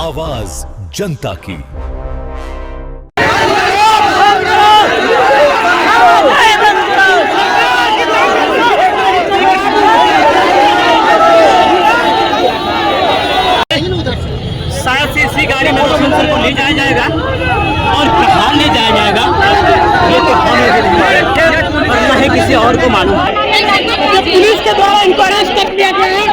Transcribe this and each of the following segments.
आवाज जनता की। शायद से इसी गाड़ी में रोशन को ले जाया जाएगा और कहाँ ले जाया जाएगा ये तो हमें और न ही किसी और को मालूम है। पुलिस के द्वारा इनको अरेस्ट कर लिया गया है।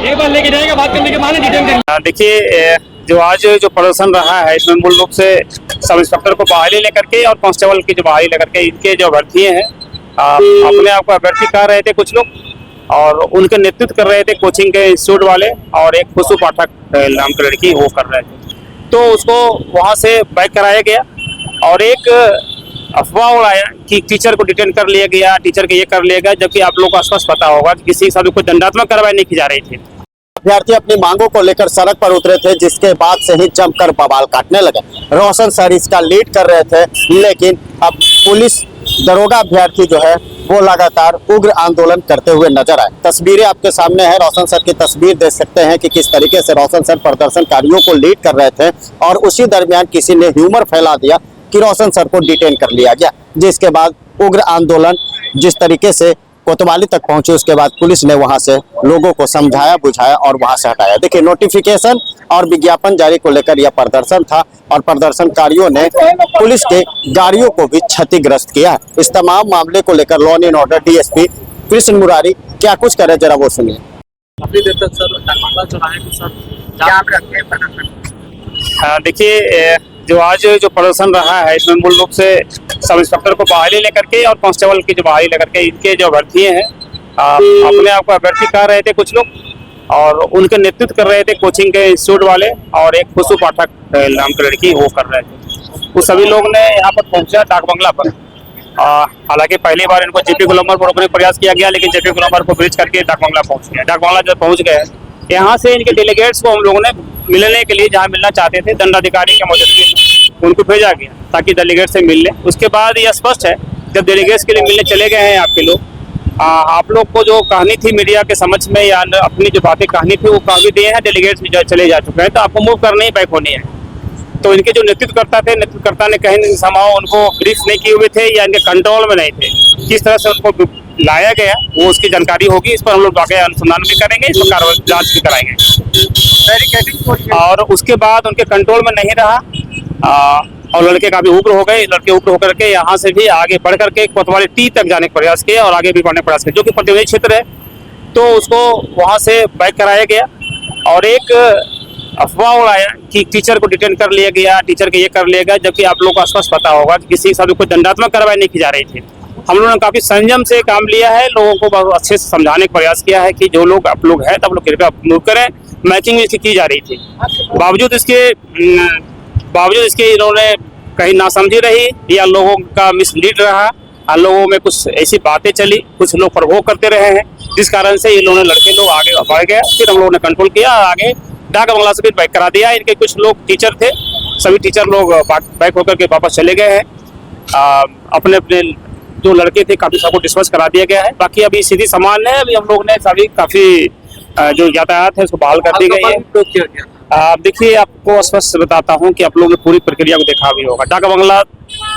एक बार लेके जाएगा, बात करने के बाद डिटेल करेंगे। देखिए, जो आज जो प्रदर्शन रहा है इसमें मूल रूप से सब इंस्पेक्टर को बहाली लेकर के और कांस्टेबल की जो बहाली लेकर के इनके जो अभ्यर्थी हैं अपने आप को अभ्यर्थी कह रहे थे कुछ लोग और उनके नेतृत्व कर रहे थे कोचिंग के इंस्टीट्यूट वाले और एक खुशबू पाठक नाम की लड़की वो कर रहे थे। तो उसको वहाँ से बैक कराया गया और एक अफवाह उड़ाया कि टीचर को डिटेन कर लिया गया, टीचर के ये कर लिया गया, जबकि आप लोग को स्पष्ट पता होगा कि किसी के साथ कोई दंडात्मक कार्रवाई नहीं की जा रही थी। अभ्यर्थी अपनी मांगों को लेकर सड़क पर उतरे थे, जिसके बाद से ही जमकर बवाल काटने लगे। रोशन सर इसका लीड कर रहे थे, लेकिन अब पुलिस दरोगा अभ्यर्थी जो है वो लगातार उग्र आंदोलन करते हुए नजर आए। तस्वीरें आपके सामने है, रोशन सर की तस्वीर देख सकते हैं कि किस तरीके से रोशन सर प्रदर्शनकारियों को लीड कर रहे थे और उसी दरमियान किसी ने ह्यूमर फैला दिया कि रोशन सर को डिटेन कर लिया गया, जिसके बाद उग्र आंदोलन जिस तरीके से कोतवाली तक पहुंचे, उसके बाद पुलिस ने वहां से लोगों को समझाया बुझाया और वहां से हटाया। देखिए, नोटिफिकेशन और विज्ञापन जारी को लेकर यह प्रदर्शन था और प्रदर्शनकारियों ने पुलिस के गाड़ियों को भी क्षतिग्रस्त किया। इस तमाम मामले को लेकर law and order DSP Krishna Murari क्या कुछ करे, जरा वो सुनिए। काफी देर तक सर देखिए, जो आज जो प्रदर्शन रहा है इसमें मूल रूप से सब इंस्पेक्टर को बहाली लेकर के और कांस्टेबल की जो बहाली लेकर के इनके जो अभ्यर्थी हैं अपने आप को अभ्यर्थी कह रहे थे कुछ लोग और उनके नेतृत्व कर रहे थे कोचिंग के इंस्टीट्यूट वाले और एक खुशबू पाठक नाम की लड़की वो कर रहे थे। वो सभी लोग ने यहाँ पर पहुंचा डाक बंगला पर। हालांकि पहली बार इनको जेपी गोलंबर पर रोकने का प्रयास किया गया, लेकिन जेपी गोलंबर को ब्रिज करके डाक बंगला पहुंच गया। डाक बंगला जब पहुंच गए, यहाँ से इनके डेलीगेट्स को हम लोगों ने मिलने के लिए जहाँ मिलना चाहते थे दंडाधिकारी के मौजूदगी में उनको भेजा गया ताकि डेलीगेट से मिल ले। उसके बाद यह स्पष्ट है, जब डेलीगेट्स के लिए मिलने चले गए हैं आपके लोग, आप लोग को जो कहानी थी मीडिया के समझ में या अपनी जो बातें कहानी थी वो कह भी दिए हैं, डेलीगेट्स भी चले जा चुके हैं, तो आपको मूव करनी ही बैक होनी है। तो इनके जो नेतृत्वकर्ता थे, नेतृत्वकर्ता ने कहीं समाओ उनको ब्रीफ नहीं किए हुए थे या इनके कंट्रोल में नहीं थे। किस तरह से उनको लाया गया वो उसकी जानकारी होगी, इस पर हम लोग आगे अनुसंधान भी करेंगे, इस पर कार्रवाई जांच भी कराएंगे। और उसके बाद उनके कंट्रोल में नहीं रहा और लड़के काफी उग्र हो गए। लड़के उग्र होकर के यहाँ से भी आगे बढ़ करके कोतवाली टी तक जाने का प्रयास किया और आगे भी बढ़ने का प्रयास किया, जो कि प्रतिवेदी क्षेत्र है। तो उसको वहाँ से बैक कराया गया और एक अफवाह उड़ाया कि टीचर को डिटेन कर लिया गया, टीचर के ये कर लिया गया, जबकि आप लोगों को स्पष्ट पता होगा कि किसी के साथ कोई दंडात्मक कार्रवाई नहीं की जा रही थी। हम लोगों ने काफी संयम से काम लिया है, लोगों को बहुत अच्छे से समझाने का प्रयास किया है कि जो लोग आप लोग हैं तब लोग कृपया मूव करें। मैचिंग इसकी की जा रही थी, बावजूद इसके इन्होंने कहीं नासमझी रही या लोगों का मिसलीड रहा, लोगों में कुछ ऐसी बातें चली, कुछ लोग प्रवोक करते रहे हैं, जिस कारण से इन्होंने लड़के लोग आगे बढ़ गए। फिर हम लोगों ने कंट्रोल किया, आगे डाक बंगला से भी बैक करा दिया। इनके कुछ लोग टीचर थे, सभी टीचर लोग बैक होकर के वापस चले गए हैं। अपने अपने जो लड़के थे काफी सबको डिस्पर्स करा दिया गया है। बाकी अभी स्थिति सामान्य है। अभी हम लोग ने सभी काफी जो यातायात है उसको बहाल कर दी गई है। देखिए, आपको स्पष्ट बताता हूं कि आप लोगों ने पूरी प्रक्रिया को देखा भी होगा। डाक बंगला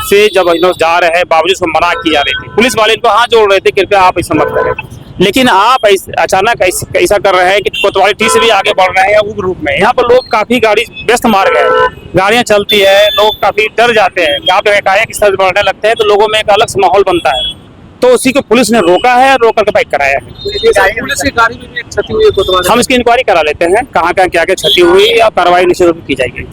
से जब जा रहे हैं बावजूद उसको मना की जा रही थी, पुलिस वाले इनको हाथ जोड़ रहे थे कृपया आप ऐसा मत करें, लेकिन आप अचानक ऐसा कर रहे हैं कि कोतवाली टी से भी आगे बढ़ रहे हैं उग्र रूप में। यहाँ पर लोग काफी गाड़ी व्यस्त मार गए, गाड़ियां चलती है, लोग काफी डर जाते हैं। यहाँ पे एकाएक इस तरह बढ़ने लगते हैं तो लोगों में एक अलग सा माहौल बनता है। तो उसी को पुलिस ने रोका है, रोक करके बैक कराया है। पुलिस की गाड़ी में भी क्षति हुई है, हम इसकी इंक्वायरी करा लेते हैं, कहाँ क्या क्या क्षति हुई और कार्रवाई निश्चित रूप से की जाएगी।